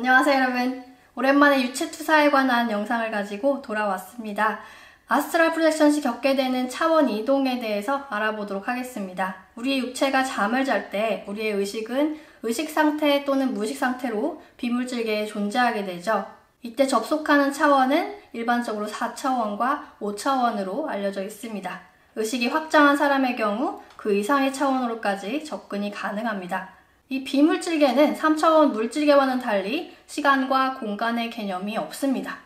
안녕하세요 여러분. 오랜만에 유체투사에 관한 영상을 가지고 돌아왔습니다. 아스트랄 프로젝션 시 겪게 되는 차원 이동에 대해서 알아보도록 하겠습니다. 우리의 육체가 잠을 잘 때 우리의 의식은 의식 상태 또는 무의식 상태로 비물질계에 존재하게 되죠. 이때 접속하는 차원은 일반적으로 4차원과 5차원으로 알려져 있습니다. 의식이 확장한 사람의 경우 그 이상의 차원으로까지 접근이 가능합니다. 이 비물질계는 3차원 물질계와는 달리 시간과 공간의 개념이 없습니다.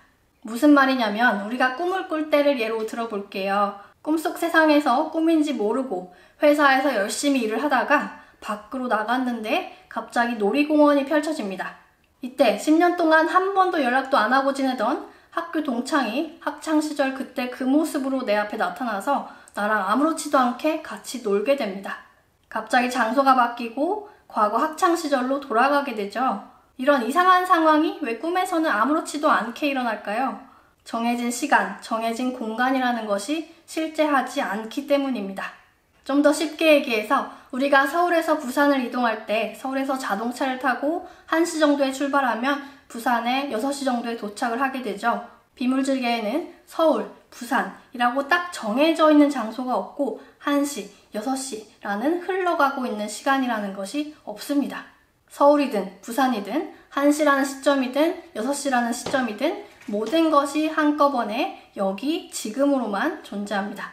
무슨 말이냐면 우리가 꿈을 꿀 때를 예로 들어볼게요. 꿈속 세상에서 꿈인지 모르고 회사에서 열심히 일을 하다가 밖으로 나갔는데 갑자기 놀이공원이 펼쳐집니다. 이때 10년 동안 한 번도 연락도 안 하고 지내던 학교 동창이 학창시절 그때 그 모습으로 내 앞에 나타나서 나랑 아무렇지도 않게 같이 놀게 됩니다. 갑자기 장소가 바뀌고 과거 학창시절로 돌아가게 되죠. 이런 이상한 상황이 왜 꿈에서는 아무렇지도 않게 일어날까요? 정해진 시간, 정해진 공간이라는 것이 실제하지 않기 때문입니다. 좀 더 쉽게 얘기해서 우리가 서울에서 부산을 이동할 때 서울에서 자동차를 타고 1시 정도에 출발하면 부산에 6시 정도에 도착을 하게 되죠. 비물질계에는 서울, 부산이라고 딱 정해져 있는 장소가 없고 1시, 6시라는 흘러가고 있는 시간이라는 것이 없습니다. 서울이든 부산이든 1시라는 시점이든 6시라는 시점이든 모든 것이 한꺼번에 여기 지금으로만 존재합니다.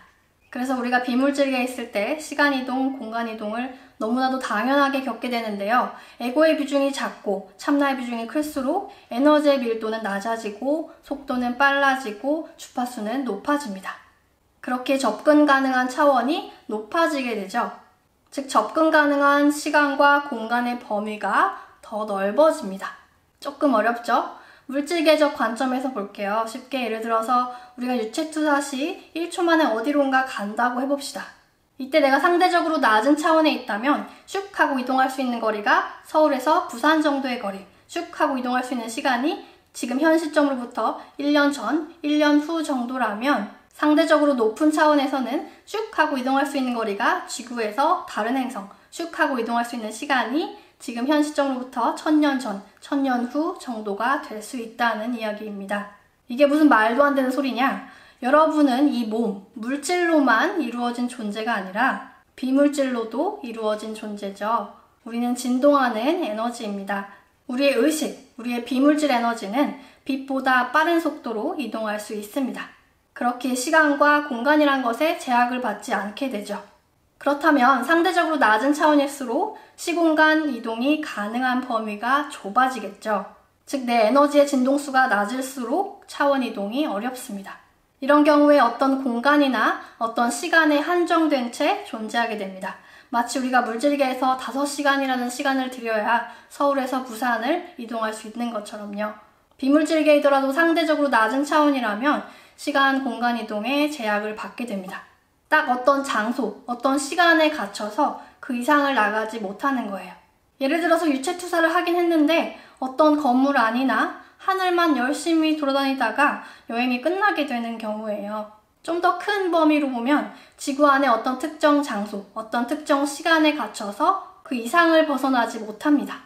그래서 우리가 비물질계에 있을 때 시간이동, 공간이동을 너무나도 당연하게 겪게 되는데요. 에고의 비중이 작고 참나의 비중이 클수록 에너지의 밀도는 낮아지고 속도는 빨라지고 주파수는 높아집니다. 그렇게 접근 가능한 차원이 높아지게 되죠. 즉 접근 가능한 시간과 공간의 범위가 더 넓어집니다. 조금 어렵죠? 물질계적 관점에서 볼게요. 쉽게 예를 들어서 우리가 유체투사 시 1초 만에 어디론가 간다고 해봅시다. 이때 내가 상대적으로 낮은 차원에 있다면 슉 하고 이동할 수 있는 거리가 서울에서 부산 정도의 거리, 슉 하고 이동할 수 있는 시간이 지금 현 시점으로부터 1년 전, 1년 후 정도라면 상대적으로 높은 차원에서는 슉 하고 이동할 수 있는 거리가 지구에서 다른 행성, 슉 하고 이동할 수 있는 시간이 지금 현 시점으로부터 1000년 전, 1000년 후 정도가 될 수 있다는 이야기입니다. 이게 무슨 말도 안 되는 소리냐? 여러분은 이 몸, 물질로만 이루어진 존재가 아니라 비물질로도 이루어진 존재죠. 우리는 진동하는 에너지입니다. 우리의 의식, 우리의 비물질 에너지는 빛보다 빠른 속도로 이동할 수 있습니다. 그렇게 시간과 공간이란 것에 제약을 받지 않게 되죠. 그렇다면 상대적으로 낮은 차원일수록 시공간 이동이 가능한 범위가 좁아지겠죠. 즉 내 에너지의 진동수가 낮을수록 차원 이동이 어렵습니다. 이런 경우에 어떤 공간이나 어떤 시간에 한정된 채 존재하게 됩니다. 마치 우리가 물질계에서 5시간이라는 시간을 들여야 서울에서 부산을 이동할 수 있는 것처럼요. 비물질계이더라도 상대적으로 낮은 차원이라면 시간, 공간 이동에 제약을 받게 됩니다. 딱 어떤 장소, 어떤 시간에 갇혀서 그 이상을 나가지 못하는 거예요. 예를 들어서 유체투사를 하긴 했는데 어떤 건물 안이나 하늘만 열심히 돌아다니다가 여행이 끝나게 되는 경우예요. 좀 더 큰 범위로 보면 지구 안에 어떤 특정 장소, 어떤 특정 시간에 갇혀서 그 이상을 벗어나지 못합니다.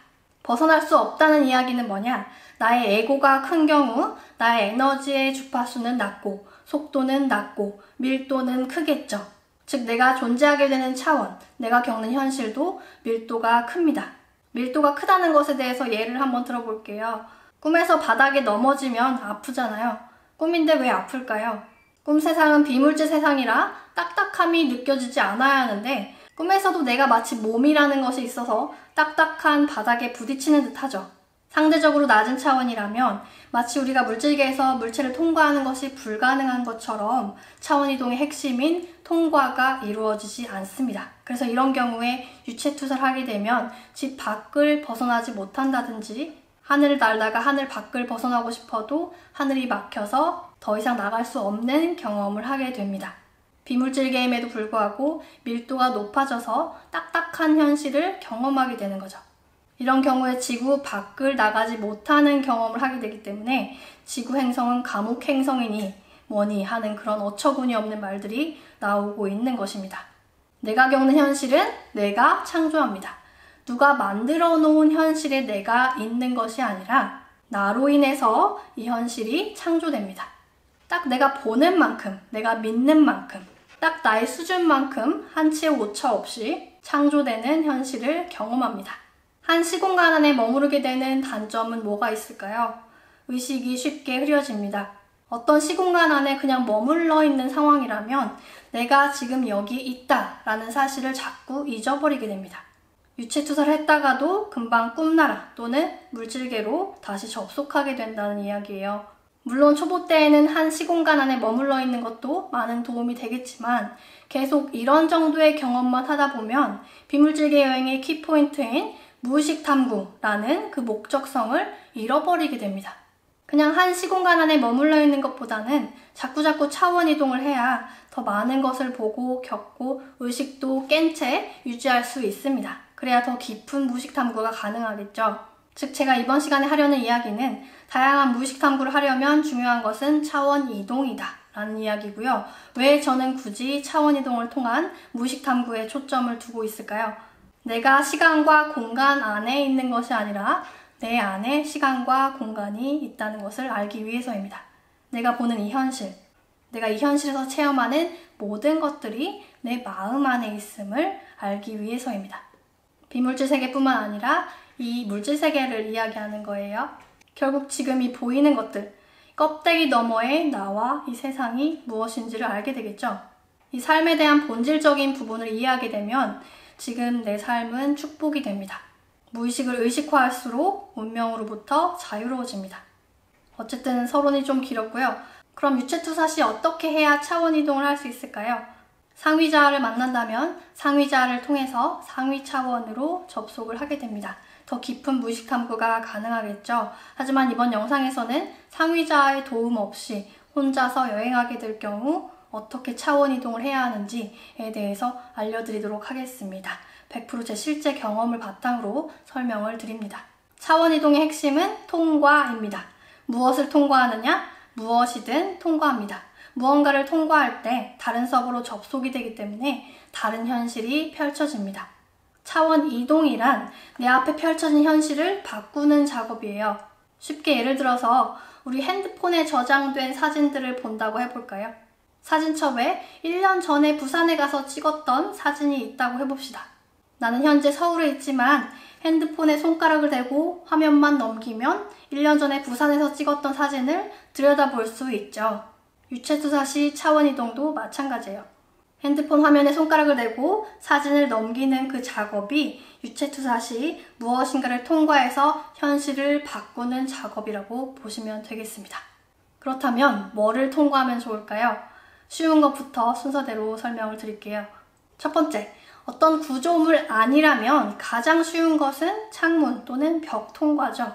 벗어날 수 없다는 이야기는 뭐냐? 나의 에고가 큰 경우 나의 에너지의 주파수는 낮고 속도는 낮고 밀도는 크겠죠. 즉 내가 존재하게 되는 차원, 내가 겪는 현실도 밀도가 큽니다. 밀도가 크다는 것에 대해서 예를 한번 들어볼게요. 꿈에서 바닥에 넘어지면 아프잖아요. 꿈인데 왜 아플까요? 꿈 세상은 비물질 세상이라 딱딱함이 느껴지지 않아야 하는데 꿈에서도 내가 마치 몸이라는 것이 있어서 딱딱한 바닥에 부딪히는 듯 하죠. 상대적으로 낮은 차원이라면 마치 우리가 물질계에서 물체를 통과하는 것이 불가능한 것처럼 차원 이동의 핵심인 통과가 이루어지지 않습니다. 그래서 이런 경우에 유체투사를 하게 되면 집 밖을 벗어나지 못한다든지 하늘을 날다가 하늘 밖을 벗어나고 싶어도 하늘이 막혀서 더 이상 나갈 수 없는 경험을 하게 됩니다. 비물질계임에도 불구하고 밀도가 높아져서 딱딱한 현실을 경험하게 되는 거죠. 이런 경우에 지구 밖을 나가지 못하는 경험을 하게 되기 때문에 지구 행성은 감옥 행성이니 뭐니 하는 그런 어처구니 없는 말들이 나오고 있는 것입니다. 내가 겪는 현실은 내가 창조합니다. 누가 만들어 놓은 현실에 내가 있는 것이 아니라 나로 인해서 이 현실이 창조됩니다. 딱 내가 보는 만큼, 내가 믿는 만큼, 딱 나의 수준만큼 한치의 오차 없이 창조되는 현실을 경험합니다. 한 시공간 안에 머무르게 되는 단점은 뭐가 있을까요? 의식이 쉽게 흐려집니다. 어떤 시공간 안에 그냥 머물러 있는 상황이라면 내가 지금 여기 있다라는 사실을 자꾸 잊어버리게 됩니다. 유체투사를 했다가도 금방 꿈나라 또는 물질계로 다시 접속하게 된다는 이야기예요. 물론 초보 때에는 한 시공간 안에 머물러 있는 것도 많은 도움이 되겠지만 계속 이런 정도의 경험만 하다 보면 비물질계 여행의 키포인트인 무의식 탐구라는 그 목적성을 잃어버리게 됩니다. 그냥 한 시공간 안에 머물러 있는 것보다는 자꾸자꾸 차원 이동을 해야 더 많은 것을 보고 겪고 의식도 깬 채 유지할 수 있습니다. 그래야 더 깊은 무의식 탐구가 가능하겠죠. 즉 제가 이번 시간에 하려는 이야기는 다양한 무의식 탐구를 하려면 중요한 것은 차원 이동이다 라는 이야기고요. 왜 저는 굳이 차원 이동을 통한 무의식 탐구에 초점을 두고 있을까요? 내가 시간과 공간 안에 있는 것이 아니라 내 안에 시간과 공간이 있다는 것을 알기 위해서입니다. 내가 보는 이 현실, 내가 이 현실에서 체험하는 모든 것들이 내 마음 안에 있음을 알기 위해서입니다. 비물질 세계뿐만 아니라 이 물질 세계를 이야기하는 거예요. 결국 지금 이 보이는 것들, 껍데기 너머의 나와 이 세상이 무엇인지를 알게 되겠죠. 이 삶에 대한 본질적인 부분을 이해하게 되면 지금 내 삶은 축복이 됩니다. 무의식을 의식화할수록 운명으로부터 자유로워집니다. 어쨌든 서론이 좀 길었고요. 그럼 유체투사 시 어떻게 해야 차원 이동을 할 수 있을까요? 상위자아를 만난다면 상위자아를 통해서 상위 차원으로 접속을 하게 됩니다. 더 깊은 무의식 탐구가 가능하겠죠. 하지만 이번 영상에서는 상위자아의 도움 없이 혼자서 여행하게 될 경우 어떻게 차원 이동을 해야 하는지에 대해서 알려드리도록 하겠습니다. 100% 제 실제 경험을 바탕으로 설명을 드립니다. 차원 이동의 핵심은 통과입니다. 무엇을 통과하느냐? 무엇이든 통과합니다. 무언가를 통과할 때 다른 서버로 접속이 되기 때문에 다른 현실이 펼쳐집니다. 차원 이동이란 내 앞에 펼쳐진 현실을 바꾸는 작업이에요. 쉽게 예를 들어서 우리 핸드폰에 저장된 사진들을 본다고 해볼까요? 사진첩에 1년 전에 부산에 가서 찍었던 사진이 있다고 해봅시다. 나는 현재 서울에 있지만 핸드폰에 손가락을 대고 화면만 넘기면 1년 전에 부산에서 찍었던 사진을 들여다볼 수 있죠. 유체투사 시 차원 이동도 마찬가지예요. 핸드폰 화면에 손가락을 대고 사진을 넘기는 그 작업이 유체투사 시 무엇인가를 통과해서 현실을 바꾸는 작업이라고 보시면 되겠습니다. 그렇다면 뭐를 통과하면 좋을까요? 쉬운 것부터 순서대로 설명을 드릴게요. 첫 번째, 어떤 구조물 아니라면 가장 쉬운 것은 창문 또는 벽 통과죠.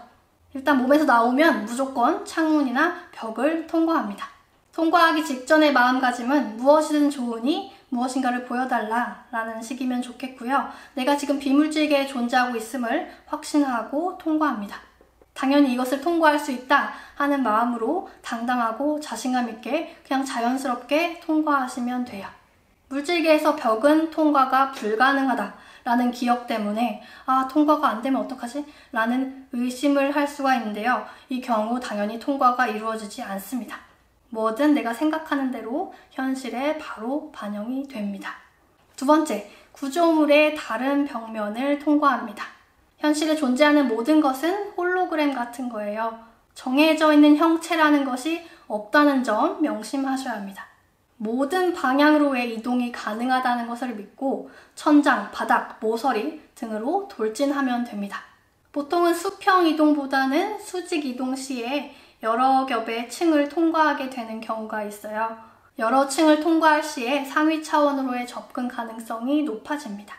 일단 몸에서 나오면 무조건 창문이나 벽을 통과합니다. 통과하기 직전의 마음가짐은 무엇이든 좋으니 무엇인가를 보여달라 라는 식이면 좋겠고요. 내가 지금 비물질계에 존재하고 있음을 확신하고 통과합니다. 당연히 이것을 통과할 수 있다 하는 마음으로 당당하고 자신감 있게 그냥 자연스럽게 통과하시면 돼요. 물질계에서 벽은 통과가 불가능하다 라는 기억 때문에 통과가 안 되면 어떡하지? 라는 의심을 할 수가 있는데요. 이 경우 당연히 통과가 이루어지지 않습니다. 뭐든 내가 생각하는 대로 현실에 바로 반영이 됩니다. 두 번째, 구조물의 다른 벽면을 통과합니다. 현실에 존재하는 모든 것은 홀로그램 같은 거예요. 정해져 있는 형체라는 것이 없다는 점 명심하셔야 합니다. 모든 방향으로의 이동이 가능하다는 것을 믿고 천장, 바닥, 모서리 등으로 돌진하면 됩니다. 보통은 수평 이동보다는 수직 이동 시에 여러 겹의 층을 통과하게 되는 경우가 있어요. 여러 층을 통과할 시에 상위 차원으로의 접근 가능성이 높아집니다.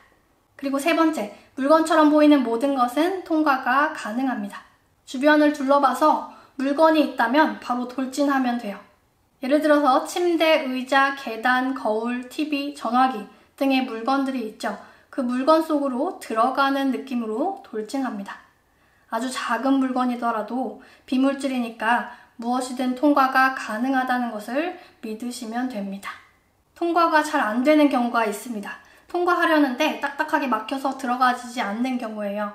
그리고 세 번째, 물건처럼 보이는 모든 것은 통과가 가능합니다. 주변을 둘러봐서 물건이 있다면 바로 돌진하면 돼요. 예를 들어서 침대, 의자, 계단, 거울, TV, 전화기 등의 물건들이 있죠. 그 물건 속으로 들어가는 느낌으로 돌진합니다. 아주 작은 물건이더라도 비물질이니까 무엇이든 통과가 가능하다는 것을 믿으시면 됩니다. 통과가 잘 안 되는 경우가 있습니다. 통과하려는데 딱딱하게 막혀서 들어가지지 않는 경우예요.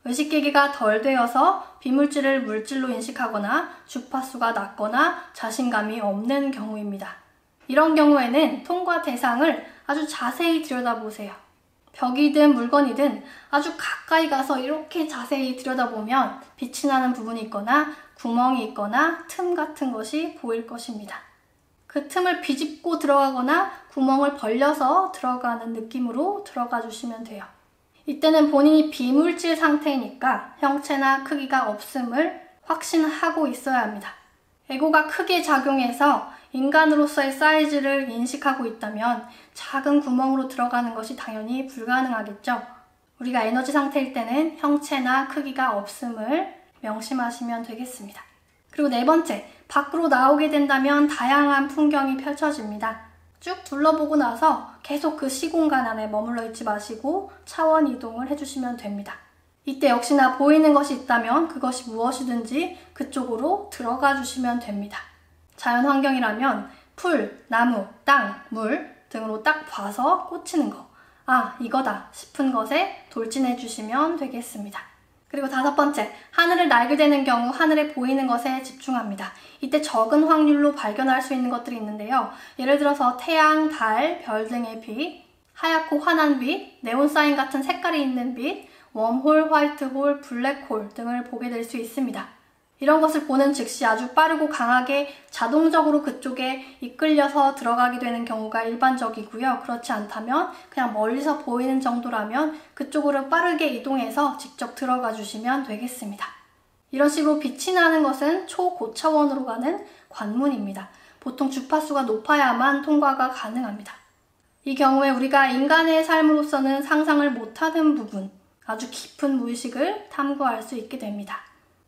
의식계기가 덜 되어서 비물질을 물질로 인식하거나 주파수가 낮거나 자신감이 없는 경우입니다. 이런 경우에는 통과 대상을 아주 자세히 들여다보세요. 벽이든 물건이든 아주 가까이 가서 이렇게 자세히 들여다보면 빛이 나는 부분이 있거나 구멍이 있거나 틈 같은 것이 보일 것입니다. 그 틈을 비집고 들어가거나 구멍을 벌려서 들어가는 느낌으로 들어가 주시면 돼요. 이때는 본인이 비물질 상태이니까 형체나 크기가 없음을 확신하고 있어야 합니다. 에고가 크게 작용해서 인간으로서의 사이즈를 인식하고 있다면 작은 구멍으로 들어가는 것이 당연히 불가능하겠죠. 우리가 에너지 상태일 때는 형체나 크기가 없음을 명심하시면 되겠습니다. 그리고 네 번째, 밖으로 나오게 된다면 다양한 풍경이 펼쳐집니다. 쭉 둘러보고 나서 계속 그 시공간 안에 머물러 있지 마시고 차원 이동을 해주시면 됩니다. 이때 역시나 보이는 것이 있다면 그것이 무엇이든지 그쪽으로 들어가 주시면 됩니다. 자연 환경이라면 풀, 나무, 땅, 물 등으로 딱 봐서 꽂히는 거. 아, 이거다 싶은 것에 돌진해 주시면 되겠습니다. 그리고 다섯 번째, 하늘을 날게 되는 경우 하늘에 보이는 것에 집중합니다. 이때 적은 확률로 발견할 수 있는 것들이 있는데요. 예를 들어서 태양, 달, 별 등의 빛, 하얗고 환한 빛, 네온사인 같은 색깔이 있는 빛, 웜홀, 화이트홀, 블랙홀 등을 보게 될 수 있습니다. 이런 것을 보는 즉시 아주 빠르고 강하게 자동적으로 그쪽에 이끌려서 들어가게 되는 경우가 일반적이고요. 그렇지 않다면 그냥 멀리서 보이는 정도라면 그쪽으로 빠르게 이동해서 직접 들어가 주시면 되겠습니다. 이런 식으로 빛이 나는 것은 초고차원으로 가는 관문입니다. 보통 주파수가 높아야만 통과가 가능합니다. 이 경우에 우리가 인간의 삶으로서는 상상을 못하는 부분, 아주 깊은 무의식을 탐구할 수 있게 됩니다.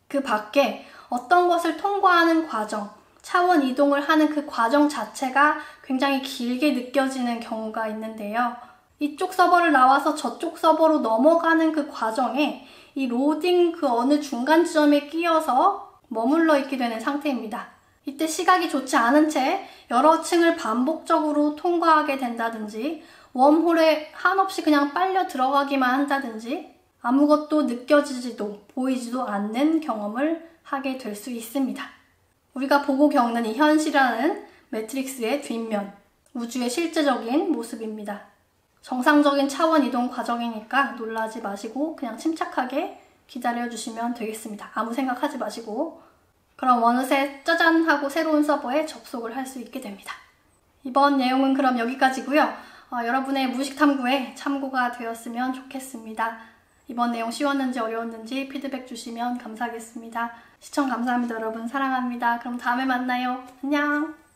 그 밖에 어떤 것을 통과하는 과정, 차원 이동을 하는 그 과정 자체가 굉장히 길게 느껴지는 경우가 있는데요. 이쪽 서버를 나와서 저쪽 서버로 넘어가는 그 과정에 이 로딩 그 어느 중간 지점에 끼어서 머물러 있게 되는 상태입니다. 이때 시각이 좋지 않은 채 여러 층을 반복적으로 통과하게 된다든지 웜홀에 한없이 그냥 빨려 들어가기만 한다든지 아무것도 느껴지지도 보이지도 않는 경험을 하게 될 수 있습니다. 우리가 보고 겪는 이 현실이라는 매트릭스의 뒷면, 우주의 실제적인 모습입니다. 정상적인 차원 이동 과정이니까 놀라지 마시고 그냥 침착하게 기다려주시면 되겠습니다. 아무 생각하지 마시고 그럼 어느새 짜잔 하고 새로운 서버에 접속을 할 수 있게 됩니다. 이번 내용은 그럼 여기까지고요. 여러분의 무의식 탐구에 참고가 되었으면 좋겠습니다. 이번 내용 쉬웠는지 어려웠는지 피드백 주시면 감사하겠습니다. 시청 감사합니다. 여러분 사랑합니다. 그럼 다음에 만나요. 안녕.